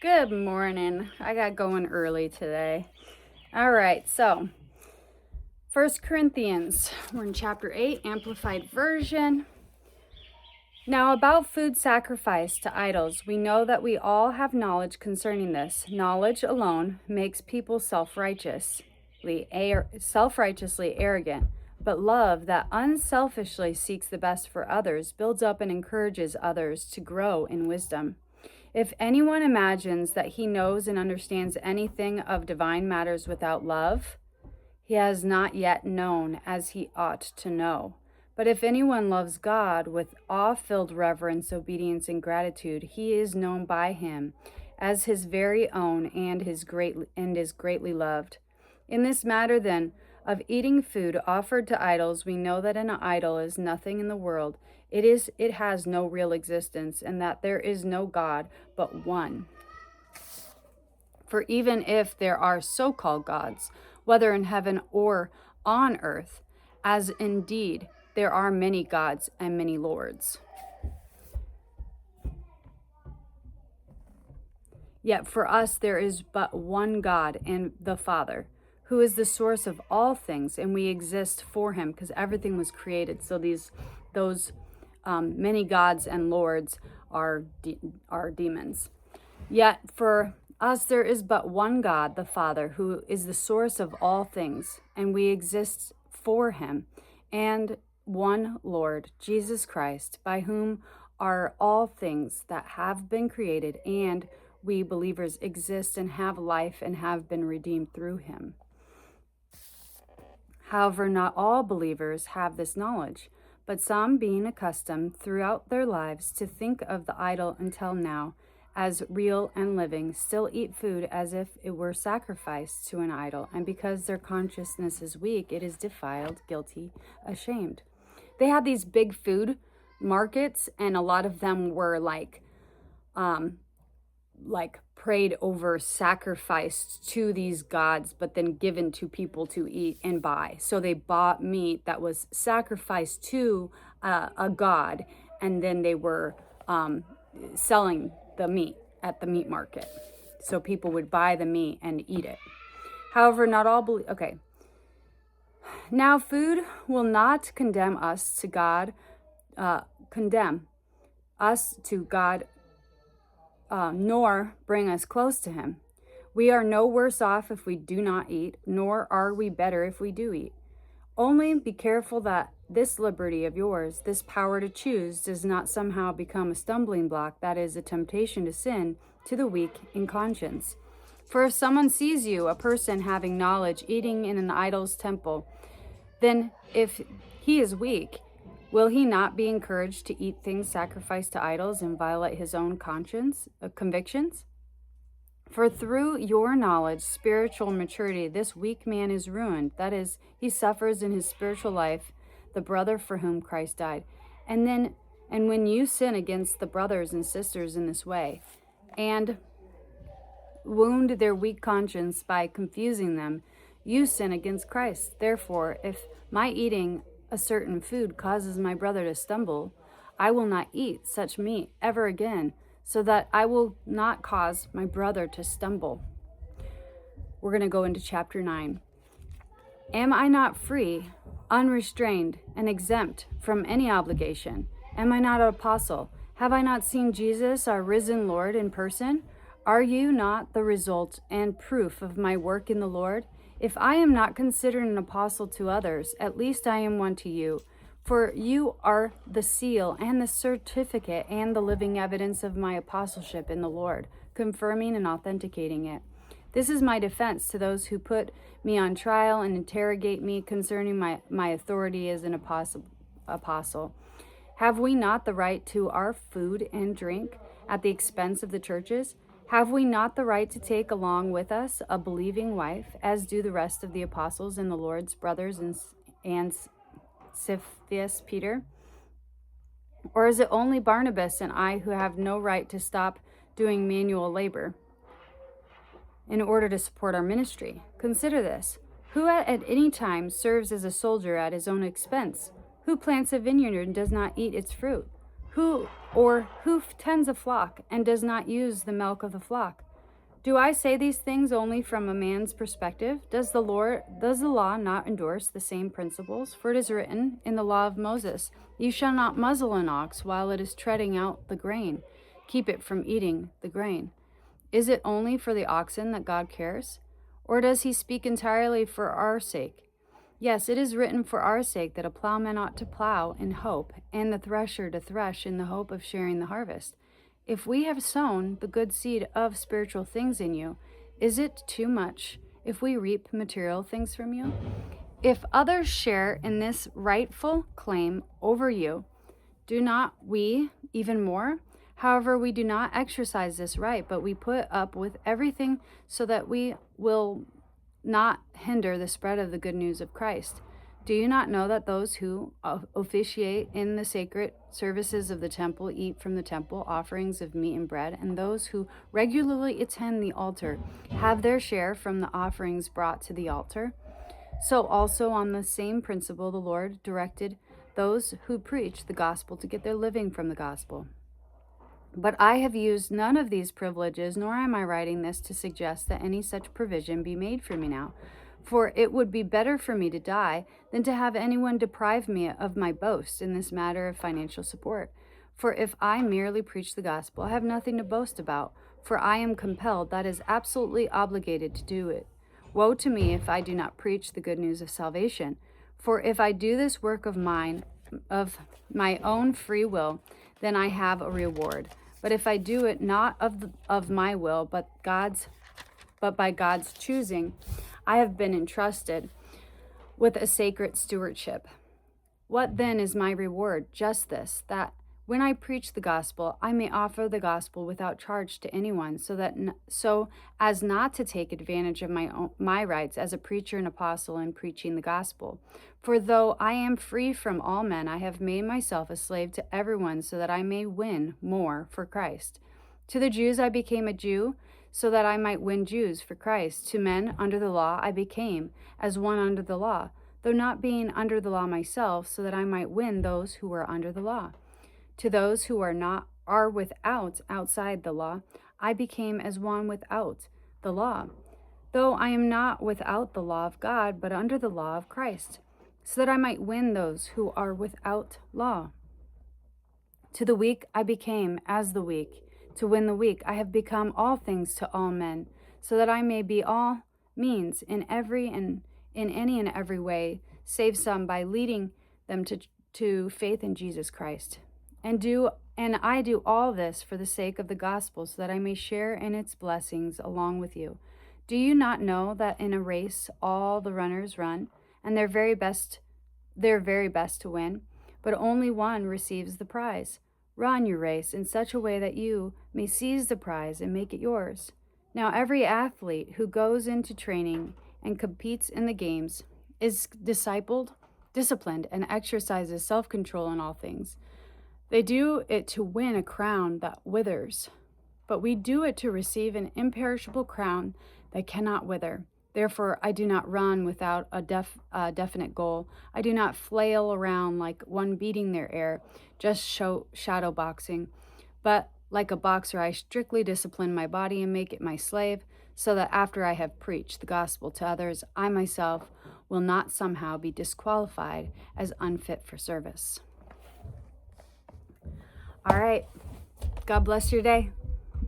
Good morning. I got going early today. All right, so 1 Corinthians, we're in chapter 8, Amplified Version. Now, about food sacrificed to idols, we know that we all have knowledge concerning this. Knowledge alone makes people self-righteously arrogant, but love that unselfishly seeks the best for others builds up and encourages others to grow in wisdom. If anyone imagines that he knows and understands anything of divine matters without love, he has not yet known as he ought to know. But if anyone loves God with awe-filled reverence, obedience, and gratitude, he is known by him as his very own and is greatly loved. In this matter, then, of eating food offered to idols, we know that an idol is nothing in the world. It has no real existence, and that there is no God but one. For even if there are so-called gods, whether in heaven or on earth, as indeed there are many gods and many lords, yet for us there is but one God, and the Father, who is the source of all things, and we exist for him, because everything was created. So those many gods and lords are demons. Yet for us there is but one God, the Father, who is the source of all things, and we exist for him, and one Lord, Jesus Christ, by whom are all things that have been created, and we believers exist and have life and have been redeemed through him. However, not all believers have this knowledge, but some, being accustomed throughout their lives to think of the idol until now as real and living, still eat food as if it were sacrificed to an idol, and because their consciousness is weak, it is defiled, guilty, ashamed. They had these big food markets, and a lot of them were like prayed over, sacrificed to these gods, but then given to people to eat and buy. So they bought meat that was sacrificed to a god, and then they were selling the meat at the meat market. So people would buy the meat and eat it. However, not all okay. Now food will not condemn us to God, nor bring us close to him. We are no worse off if we do not eat, nor are we better if we do eat. Only be careful that this liberty of yours, this power to choose, does not somehow become a stumbling block, that is, a temptation to sin, to the weak in conscience. For if someone sees you, a person having knowledge, eating in an idol's temple, then if he is weak, will he not be encouraged to eat things sacrificed to idols and violate his own convictions? For through your knowledge, spiritual maturity, this weak man is ruined. That is, he suffers in his spiritual life, the brother for whom Christ died. And when you sin against the brothers and sisters in this way, and wound their weak conscience by confusing them, you sin against Christ. Therefore, if my eating a certain food causes my brother to stumble, I will not eat such meat ever again, so that I will not cause my brother to stumble. We're going to go into chapter 9. Am I not free, unrestrained, and exempt from any obligation? Am I not an apostle? Have I not seen Jesus, our risen Lord, in person? Are you not the result and proof of my work in the Lord? If I am not considered an apostle to others, at least I am one to you. For you are the seal and the certificate and the living evidence of my apostleship in the Lord, confirming and authenticating it. This is my defense to those who put me on trial and interrogate me concerning my authority as an apostle. Have we not the right to our food and drink at the expense of the churches? Have we not the right to take along with us a believing wife, as do the rest of the apostles and the Lord's brothers and Cephas, Peter? Or is it only Barnabas and I who have no right to stop doing manual labor in order to support our ministry? Consider this. Who at any time serves as a soldier at his own expense? Who plants a vineyard and does not eat its fruit? Who tends a flock and does not use the milk of the flock? Do I say these things only from a man's perspective? Does the law not endorse the same principles? For it is written in the law of Moses, you shall not muzzle an ox while it is treading out the grain. Keep it from eating the grain. Is it only for the oxen that God cares? Or does he speak entirely for our sake? Yes, it is written for our sake that a plowman ought to plow in hope, and the thresher to thresh in the hope of sharing the harvest. If we have sown the good seed of spiritual things in you, is it too much if we reap material things from you? If others share in this rightful claim over you, do not we even more? However, we do not exercise this right, but we put up with everything so that we will not hinder the spread of the good news of Christ. Do you not know that those who officiate in the sacred services of the temple eat from the temple offerings of meat and bread, and those who regularly attend the altar have their share from the offerings brought to the altar? So also on the same principle the Lord directed those who preach the gospel to get their living from the gospel. But I have used none of these privileges, nor am I writing this to suggest that any such provision be made for me now. For it would be better for me to die than to have anyone deprive me of my boast in this matter of financial support. For if I merely preach the gospel, I have nothing to boast about, for I am compelled, that is, absolutely obligated to do it. Woe to me if I do not preach the good news of salvation. For if I do this work of mine, of my own free will, then I have a reward. But if I do it not of my will, but by God's choosing, I have been entrusted with a sacred stewardship. What then is my reward? Just this, that when I preach the gospel, I may offer the gospel without charge to anyone, so as not to take advantage of my rights as a preacher and apostle in preaching the gospel. For though I am free from all men, I have made myself a slave to everyone, so that I may win more for Christ. To the Jews I became a Jew, so that I might win Jews for Christ. To men under the law I became as one under the law, though not being under the law myself, so that I might win those who were under the law. To those who are without, outside the law, I became as one without the law, though I am not without the law of God, but under the law of Christ, so that I might win those who are without law. To the weak I became as the weak. To win the weak I have become all things to all men, so that I may be all means in any and every way, save some by leading them to faith in Jesus Christ. And I do all this for the sake of the gospel, so that I may share in its blessings along with you. Do you not know that in a race all the runners run, and their very best to win, but only one receives the prize? Run your race in such a way that you may seize the prize and make it yours. Now every athlete who goes into training and competes in the games is disciplined, and exercises self-control in all things. They do it to win a crown that withers, but we do it to receive an imperishable crown that cannot wither. Therefore, I do not run without a definite goal. I do not flail around like one beating their air, just shadow boxing. But like a boxer, I strictly discipline my body and make it my slave, so that after I have preached the gospel to others, I myself will not somehow be disqualified as unfit for service. All right. God bless your day.